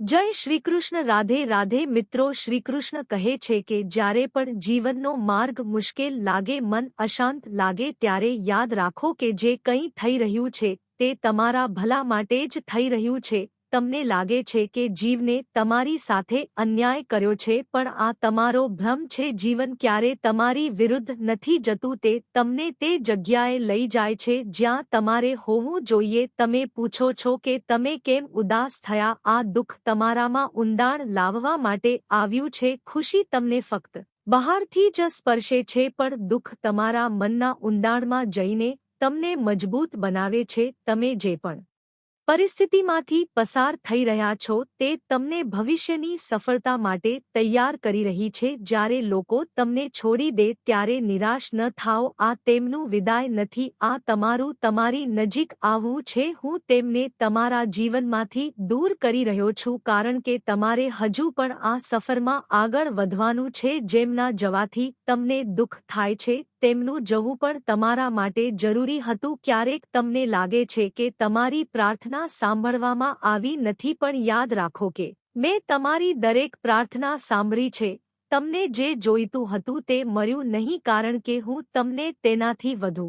જય શ્રી કૃષ્ણ. રાધે રાધે મિત્રો. શ્રીકૃષ્ણ કહે છે કે જ્યારે પણ જીવનનો માર્ગ મુશ્કેલ લાગે, મન અશાંત લાગે, ત્યારે યાદ રાખો કે જે કંઈ થઈ રહ્યું છે તે તમારા ભલા માટે જ થઈ રહ્યું છે. તમને લાગે છે કે જીવને તમારી સાથે અન્યાય કર્યો છે, પણ આ તમારો ભ્રમ છે. જીવન ક્યારે તમારી વિરુદ્ધ નથી જતું, તે તમને તે જગ્યાએ લઈ જાય છે જ્યાં તમારે હોવું જોઈએ. તમે પૂછો છો કે તમે કેમ ઉદાસ થયા? આ દુઃખ તમારામાં ઊંડાણ લાવવા માટે આવ્યું છે. ખુશી તમને ફક્ત બહારથી જ સ્પર્શે છે, પણ દુઃખ તમારા મનના ઊંડાણમાં જઈને તમને મજબૂત બનાવે છે. તમે જે પણ પરિસ્થિતિમાંથી પસાર થઈ રહ્યા છો તે તમને ભવિષ્યની સફળતા માટે તૈયાર કરી રહી છે. જ્યારે લોકો તમને છોડી દે ત્યારે નિરાશ ન થાઓ. આ તેમનું વિદાય નથી, આ તમારી નજીક આવવું છે. હું તેમને તમારા જીવનમાંથી દૂર કરી રહ્યો છું કારણ કે તમારે હજુ પણ આ સફરમાં આગળ વધવાનું છે. જેમના જવાથી તમને દુઃખ થાય છે તેમનું જવું પણ તમારા માટે જરૂરી હતું. ક્યારેક તમને લાગે છે કે તમારી પ્રાર્થના સાંભળવામાં આવી નથી, પણ યાદ રાખો કે મેં તમારી દરેક પ્રાર્થના સાંભળી છે. તમને જે જોઈતું હતું તે મળ્યું નહીં કારણ કે હું તમને તેનાથી વધુ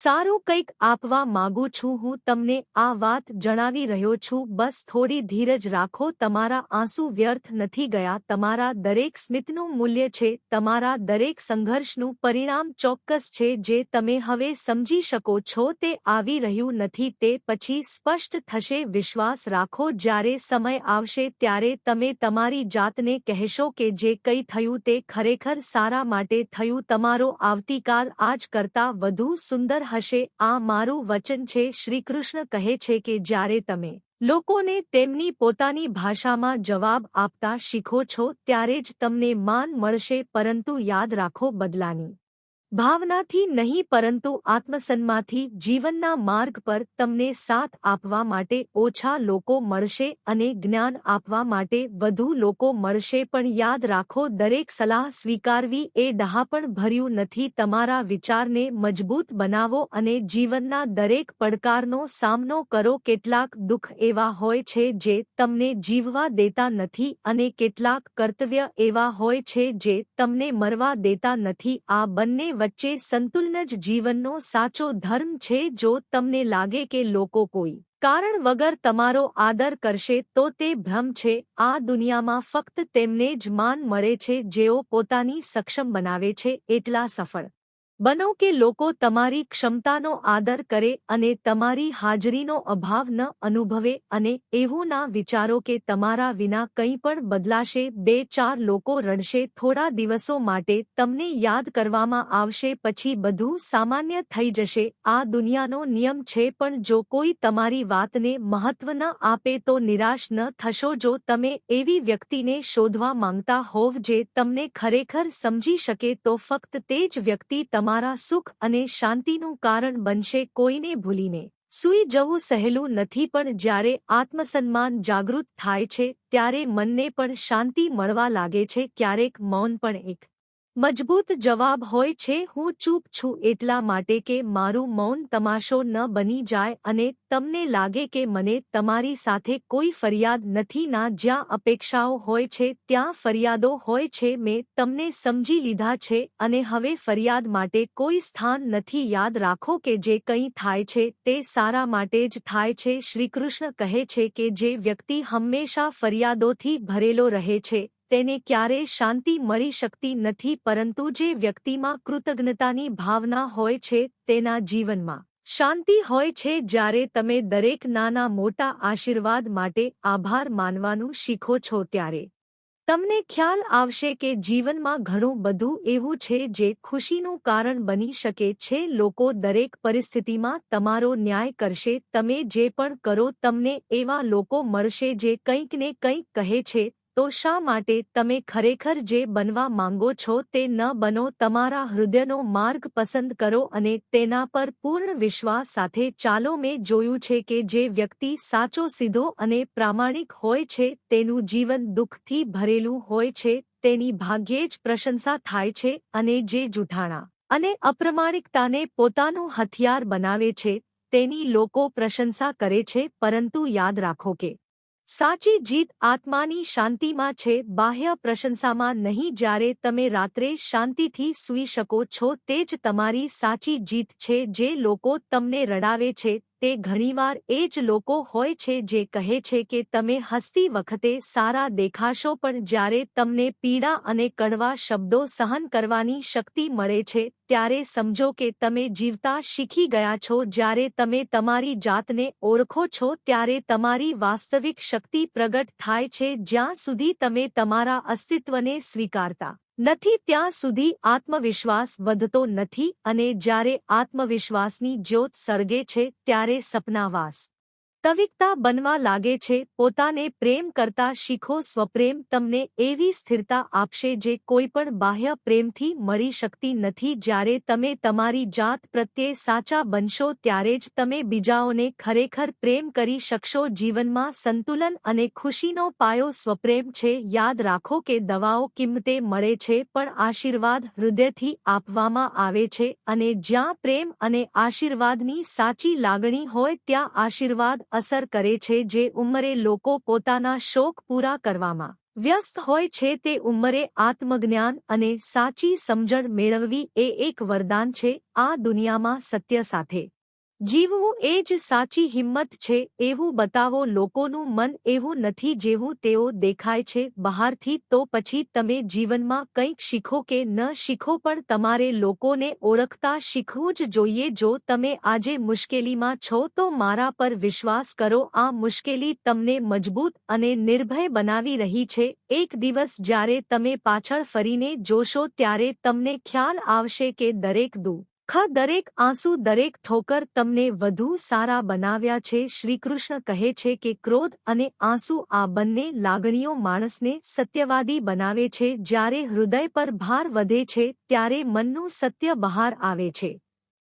સારું કંઈક આપવા માંગુ છું. હું તમને આ વાત જણાવી રહ્યો છું. બસ થોડી ધીરજ રાખો. તમારા આંસુ વ્યર્થ નથી ગયા. તમારા દરેક સ્મિતનું મૂલ્ય છે. તમારા દરેક સંઘર્ષનું પરિણામ ચોક્કસ છે. જે તમે હવે સમજી શકો છો તે આવી રહ્યું નથી, તે પછી સ્પષ્ટ થશે. વિશ્વાસ રાખો, જ્યારે સમય આવશે ત્યારે તમે તમારી જાતને કહેશો કે જે કંઈ થયું તે ખરેખર સારા માટે થયું. તમારો આવતીકાલ આજ કરતાં વધુ સુંદર હશે. આ મારું વચન છે. શ્રીકૃષ્ણ કહે છે કે જ્યારે તમે લોકોને તેમની પોતાની ભાષામાં જવાબ આપતા શીખો છો ત્યારે જ તમને માન મળશે. પરંતુ યાદ રાખો, બદલાની ભાવનાથી નહીં પરંતુ આત્મસન્માનથી. જીવનના માર્ગ પર તમને સાથ આપવા માટે ઓછા લોકો મળશે અને જ્ઞાન આપવા માટે વધુ લોકો મળશે. પણ યાદ રાખો, દરેક સલાહ સ્વીકારવી એ ડહાપણ ભર્યું નથી. તમારા વિચારને મજબૂત બનાવો અને જીવનના દરેક પડકારનો સામનો કરો. કેટલાક દુઃખ એવા હોય છે જે તમને જીવવા દેતા નથી અને કેટલાક કર્તવ્ય એવા હોય છે જે તમને મરવા દેતા નથી. આ બંને વચ્ચે સંતુલન જ જીવનનો સાચો ધર્મ છે. જો તમને લાગે કે લોકો કોઈ કારણ વગર તમારો આદર કરશે તો તે ભ્રમ છે. આ દુનિયામાં ફક્ત તેમને જ માન મળે છે જેઓ પોતાની સક્ષમ બનાવે છે. એટલા સફળ બનો કે લોકો તમારી ક્ષમતાનો આદર કરે અને તમારી હાજરીનો અભાવ ન અનુભવે, અને એવું ના વિચારો કે તમારા વિના કંઈ પણ બદલાશે. બે ચાર લોકો રડશે થોડા દિવસો માટે, તમને યાદ કરવામાં આવશે, પછી બધું સામાન્ય થઈ જશે. આ દુનિયાનો નિયમ છે. પણ જો કોઈ તમારી વાતને મહત્વ ન આપે તો નિરાશ ન થશો. જો તમે એવી વ્યક્તિને શોધવા માંગતા હોવ જે તમને ખરેખર સમજી શકે તો ફક્ત તે જ વ્યક્તિ તમારા સુખ અને શાંતિનું કારણ બનશે. કોઈને ભૂલીને સૂઈ જવું સહેલું નથી, પણ જ્યારે આત્મસન્માન જાગૃત થાય છે ત્યારે મનને પણ શાંતિ મળવા લાગે છે. ક્યારેક મૌન પણ એક મજબૂત જવાબ હોય છે. હું ચૂપ છું એટલા માટે કે મારું મૌન તમાશો ન બની જાય અને તમને લાગે કે મને તમારી સાથે કોઈ ફરિયાદ નથી. ના, જ્યાં અપેક્ષાઓ હોય છે ત્યાં ફરિયાદો હોય છે. મેં તમને સમજી લીધા છે અને હવે ફરિયાદ માટે કોઈ સ્થાન નથી. યાદ રાખો કે જે કંઈ થાય છે તે સારા માટે જ થાય છે. શ્રીકૃષ્ણ કહે છે કે જે વ્યક્તિ હંમેશા ફરિયાદોથી ભરેલો રહે છે તેને ક્યારેય શાંતિ મળી શકતી નથી, પરંતુ જે વ્યક્તિમાં કૃતજ્ઞતાની ભાવના હોય છે તેના જીવનમાં શાંતિ હોય છે. જ્યારે તમે દરેક નાના મોટા આશીર્વાદ માટે આભાર માનવાનું શીખો છો ત્યારે તમને ખ્યાલ આવશે કે જીવનમાં ઘણું બધું એવું છે જે ખુશીનું કારણ બની શકે છે. લોકો દરેક પરિસ્થિતિમાં તમારો ન્યાય કરશે. તમે જે પણ કરો તમને એવા લોકો મળશે જે કંઈક ને કંઈક કહે છે. તો શા માટે તમે ખરેખર જે બનવા માંગો છો તે ન બનો? તમારા હૃદયનો માર્ગ પસંદ કરો અને તેના પર પૂર્ણ વિશ્વાસ સાથે ચાલો. મેં જોયું છે કે જે વ્યક્તિ સાચો, સીધો અને પ્રામાણિક હોય છે તેનું જીવન દુઃખથી ભરેલું હોય છે. તેની ભાગ્યે જ પ્રશંસા થાય છે અને જે જૂઠાણા અને અપ્રમાણિકતાને પોતાનું હથિયાર બનાવે છે તેની લોકો પ્રશંસા કરે છે. પરંતુ યાદ રાખો કે સાચી જીત આત્માની શાંતિમાં છે, બાહ્ય પ્રશંસામાં નહીં. જ્યારે તમે રાત્રે શાંતિથી સૂઈ શકો છો તે જ તમારી સાચી જીત છે. જે લોકો તમને રડાવે છે તે ઘણીવાર એ જ લોકો હોય છે જે કહે છે કે તમે હસતી વખતે સારા દેખાશો, પણ જ્યારે તમને પીડા અને કડવા શબ્દો સહન કરવાની શક્તિ મળે છે ત્યારે સમજો કે તમે જીવતા શીખી ગયા છો. જ્યારે તમે તમારી જાતને ઓળખો છો ત્યારે તમારી વાસ્તવિક શક્તિ પ્રગટ થાય છે. જ્યાં સુધી તમે તમારા અસ્તિત્વને સ્વીકારતા નથી ત્યાં સુધી આત્મવિશ્વાસ વધતો નથી, અને જ્યારે આત્મવિશ્વાસની જ્યોત સળગે છે ત્યારે સપના વાસ્તવિકતા બનવા લાગે છે. પોતાને પ્રેમ કરતા શીખો. સ્વપ્રેમ તમને એવી સ્થિરતા આપશે જે કોઈપણ બાહ્ય પ્રેમથી મળી શકતી નથી. જ્યારે તમે તમારી જાત પ્રત્યે સાચા બનશો ત્યારે જ તમે બીજાઓને ખરેખર પ્રેમ કરી શકશો. જીવનમાં સંતુલન અને ખુશીનો પાયો સ્વપ્રેમ છે. યાદ રાખો કે દવાઓ કિંમતે મળે છે પણ આશીર્વાદ હૃદયથી આપવામાં આવે છે, અને જ્યાં પ્રેમ અને આશીર્વાદની સાચી લાગણી હોય ત્યાં આશીર્વાદ અસર કરે છે. જે ઉંમરે લોકો પોતાના શોખ પૂરા કરવામાં વ્યસ્ત હોય છે તે ઉંમરે આત્મજ્ઞાન અને સાચી સમજણ મેળવવી એ એક વરદાન છે. આ દુનિયામાં સત્ય સાથે જીવવું એ જ સાચી હિંમત છે. એવું બતાવો લોકોનું મન એવું નથી જેવું તેઓ દેખાય છે બહારથી. તો પછી તમે જીવનમાં કંઈક શીખો કે ન શીખો પણ તમારે લોકોને ઓળખતા શીખવું જ જોઈએ. જો તમે આજે મુશ્કેલીમાં છો તો મારા પર વિશ્વાસ કરો. આ મુશ્કેલી તમને મજબૂત અને નિર્ભય બનાવી રહી છે. એક દિવસ જ્યારે તમે પાછળ ફરીને જોશો ત્યારે તમને ખ્યાલ આવશે કે દરેક દરેક આંસુ, દરેક ઠોકર તમને વધુ સારા બનાવ્યા છે. શ્રીકૃષ્ણ કહે છે કે ક્રોધ અને આંસુ આ બંને લાગણીઓ માણસને સત્યવાદી બનાવે છે. જ્યારે હૃદય પર ભાર વધે છે ત્યારે મનનું સત્ય બહાર આવે છે.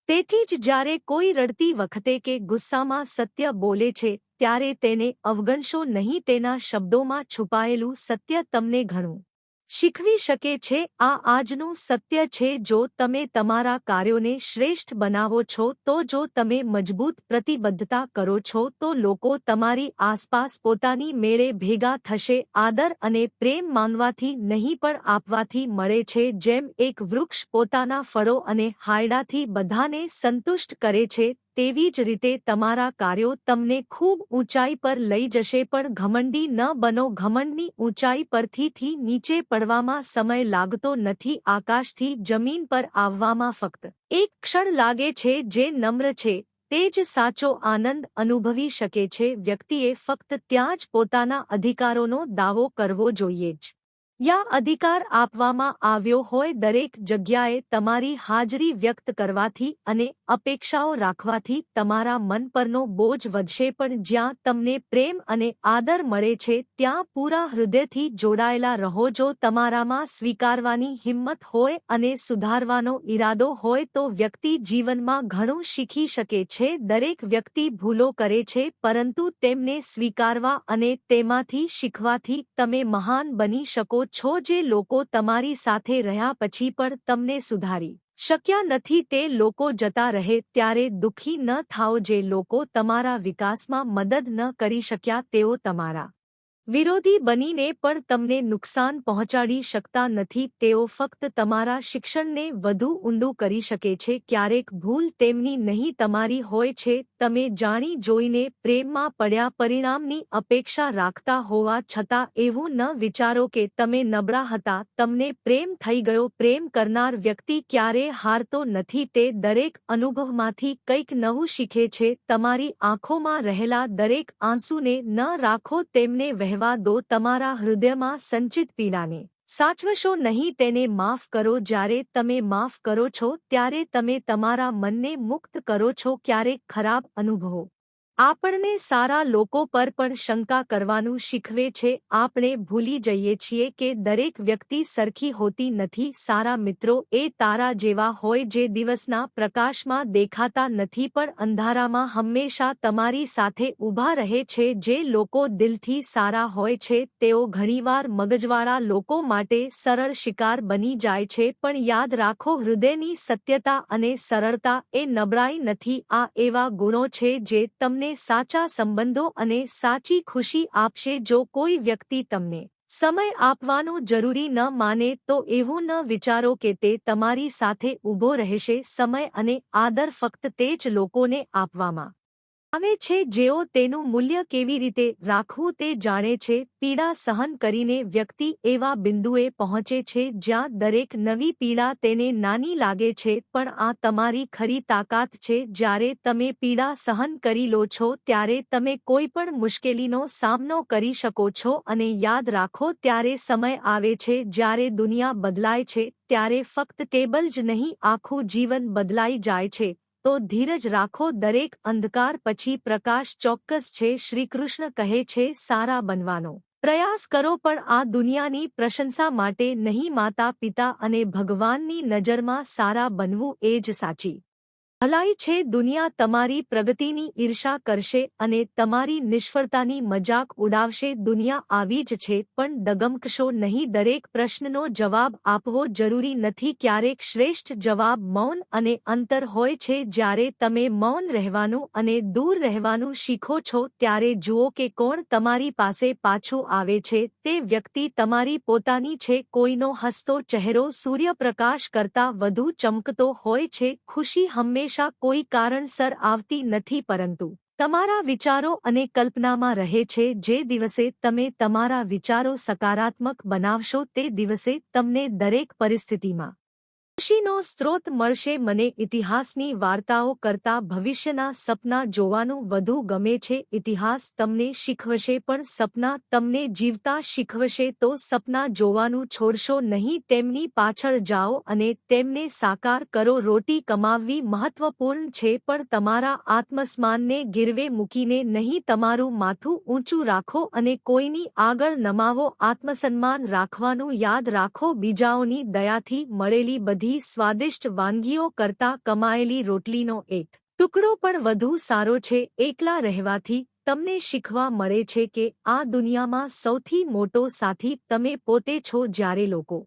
તેથી જ જ્યારે કોઈ રડતી વખતે કે ગુસ્સામાં સત્ય બોલે છે ત્યારે તેને અવગણશો નહીં. તેના શબ્દોમાં છુપાયેલું સત્ય તમને ઘણું શીખવી શકે છે. આ આજનું સત્ય છે. જો તમે તમારા કાર્યોને શ્રેષ્ઠ બનાવો છો તો જો તમે મજબૂત પ્રતિબદ્ધતા કરો છો તો લોકો તમારી આસપાસ પોતાની મેળે ભેગા થશે. આદર અને પ્રેમ માંગવાથી નહીં પણ આપવાથી મળે છે. જેમ એક વૃક્ષ પોતાના ફળો અને હાયડાથી બધાને સંતુષ્ટ કરે છે તેવી જ રીતે તમારા કાર્યો તમને ખૂબ ઊંચાઈ પર લઈ જશે. પણ ઘમંડી ન બનો. ઘમંડની ઊંચાઈ પરથી નીચે પડવામાં સમય લાગતો નથી. આકાશથી જમીન પર આવવામાં ફક્ત એક ક્ષણ લાગે છે. જે નમ્ર છે તે જ સાચો આનંદ અનુભવી શકે છે. વ્યક્તિએ ફક્ત ત્યાં જ પોતાના અધિકારોનો દાવો કરવો જોઈએ જ યા અધિકાર આપવામાં આવ્યો હોય. દરેક જગ્યાએ તમારી હાજરી વ્યક્ત કરવાથી અને અપેક્ષાઓ રાખવાથી તમારા મન પરનો બોજ વધશે. પણ જ્યાં તમને પ્રેમ અને આદર મળે છે ત્યાં પૂરા હૃદયથી જોડાયેલા રહો. જો તમારામાં સ્વીકારવાની હિંમત હોય અને સુધારવાનો ઈરાદો હોય તો વ્યક્તિ જીવનમાં ઘણું શીખી શકે છે. દરેક વ્યક્તિ ભૂલો કરે છે પરંતુ તેમને સ્વીકારવા અને તેમાંથી શીખવાથી તમે મહાન બની શકો છો. જે લોકો તમારી સાથે રહ્યા પછી પણ તમને સુધારી શક્યા નથી તે લોકો જતા રહે ત્યારે દુઃખી ન થાઓ. જે લોકો તમારા વિકાસમાં મદદ ન કરી શક્યા તેઓ તમારા વિરોધી બનીને પણ તમને નુકસાન પહોંચાડી શકતા નથી. તેઓ ફક્ત તમારા શિક્ષણને વધુ ઊંડું કરી શકે છે. ક્યારેક ભૂલ તેમની નહીં તમારી હોય છે. તમે જાણી જોઈને પ્રેમમાં પડ્યા પરિણામની અપેક્ષા રાખતા હોવા છતાં એવું ન વિચારો કે તમે નબળા હતા. તમને પ્રેમ થઈ ગયો. પ્રેમ કરનાર વ્યક્તિ ક્યારેય હારતો નથી. તે દરેક અનુભવમાંથી કંઈક નવું શીખે છે. તમારી આંખોમાં રહેલા દરેક આંસુને ન રાખો, તેમને વહેવા દો. તમારા હૃદયમાં સંચિત પીડાને સાચવશો નહીં, તેને માફ કરો. જ્યારે તમે માફ કરો છો ત્યારે તમે તમારા મનને મુક્ત કરો છો. ક્યારેક ખરાબ અનુભવો આપણને સારા લોકો પર પણ શંકા કરવાનું શીખવે છે. આપણે ભૂલી જઈએ છીએ કે દરેક વ્યક્તિ સરખી હોતી નથી. સારા મિત્રો એ તારા જેવા હોય જે દિવસના પ્રકાશમાં દેખાતા નથી પણ અંધારામાં હંમેશા તમારી સાથે ઊભા રહે છે. જે લોકો દિલથી સારા હોય છે તેઓ ઘણીવાર મગજવાળા લોકો માટે સરળ શિકાર બની જાય છે. પણ યાદ રાખો, હૃદયની સત્યતા અને સરળતા એ નબળાઈ નથી. આ એવા ગુણો છે જે તમને તમને સાચા સંબંધો અને સાચી ખુશી આપશે। જો કોઈ વ્યક્તિ તમને સમય આપવાનું જરૂરી ન માને તો એવું ન વિચારો કે તે તમારી સાથે ઊભો રહેશે। સમય અને આદર ફક્ત તે જ લોકોને આપવામાં આવે છે જેઓ તેનું મૂલ્ય કેવી રીતે રાખવું તે જાણે છે। પીડા સહન કરીને વ્યક્તિ એવા બિંદુએ પહોંચે છે જ્યાં દરેક નવી પીડા તેને નાની લાગે છે, પણ આ તમારી ખરી તાકાત છે। જ્યારે તમે પીડા સહન કરી લો છો ત્યારે તમે કોઈ પણ મુશ્કેલીનો સામનો કરી શકો છો। અને યાદ રાખો, ત્યારે સમય આવે છે જ્યારે દુનિયા બદલાય છે, ત્યારે ફક્ત ટેબલ જ નહીં, આખું જીવન બદલાઈ જાય છે। તો ધીરજ રાખો, દરેક અંધકાર પછી પ્રકાશ ચોક્કસ છે। શ્રીકૃષ્ણ કહે છે, સારા બનવાનો પ્રયાસ કરો, પણ આ દુનિયાની પ્રશંસા માટે નહીં। માતા પિતા અને ભગવાનની નજરમાં સારા બનવું એ જ સાચી ભલાઈ છે। દુનિયા તમારી પ્રગતિની ઈર્ષા કરશે અને તમારી નિષ્ફળતાની મજાક ઉડાવશે। દુનિયા આવી જ છે, પણ ડગમગશો નહીં। દરેક પ્રશ્નનો જવાબ આપવો જરૂરી નથી, ક્યારેક શ્રેષ્ઠ જવાબ મૌન અને અંતર હોય છે। જ્યારે તમે મૌન રહેવાનું અને દૂર રહેવાનું શીખો છો ત્યારે જુઓ કે કોણ તમારી પાસે પાછું આવે છે। તે વ્યક્તિ તમારી પોતાની છે। કોઈનો હસતો ચહેરો સૂર્યપ્રકાશ કરતાં વધુ ચમકતો હોય છે। ખુશી હંમેશા કોઈ કારણસર આવતી નથી, પરંતુ તમારા વિચારો અને કલ્પનામાં રહે છે। જે દિવસે તમે તમારા વિચારો સકારાત્મક બનાવશો તે દિવસે તમને દરેક પરિસ્થિતિમાં ખુશીનો સ્ત્રોત મળશે। મને ઇતિહાસની વાર્તાઓ કરતાં ભવિષ્યના સપના જોવાનું વધુ ગમે છે। ઇતિહાસ તમને શીખવશે પણ સપના તમને જીવતા શીખવશે। તો સપના જોવાનું છોડશો નહીં, તેમની પાછળ જાઓ અને તેમને સાકાર કરો। રોટી કમાવવી મહત્વપૂર્ણ છે, પણ તમારા આત્મસન્માનને ગીરવે મૂકીને નહીં। તમારું માથું ઊંચું રાખો અને કોઈની આગળ નમાવો। આત્મસન્માન રાખવાનું યાદ રાખો, બીજાઓની દયાથી મળેલી બધી સ્વાદિષ્ટ વાનગીઓ કરતાં કમાયેલી રોટલીનો એક ટુકડો પણ વધુ સારો છે। એકલા રહેવાથી તમને શીખવા મળે છે કે આ દુનિયામાં સૌથી મોટો સાથી તમે પોતે છો। જ્યારે લોકો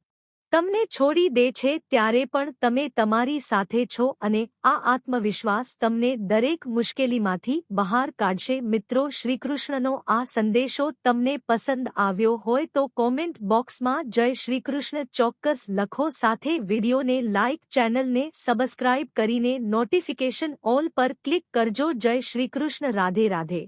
તમને છોડી દે છે ત્યારે પણ તમે તમારી સાથે છો, અને આ આત્મવિશ્વાસ તમને દરેક મુશ્કેલીમાંથી બહાર કાઢશે। મિત્રો, શ્રીકૃષ્ણનો આ સંદેશો તમને પસંદ આવ્યો હોય તો કોમેન્ટ બોક્સમાં જય શ્રીકૃષ્ણ ચોક્કસ લખો। સાથે વિડીયોને લાઇક, ચેનલને સબસ્ક્રાઇબ કરીને નોટિફિકેશન ઓલ પર ક્લિક કરજો। જય શ્રીકૃષ્ણ, રાધે રાધે।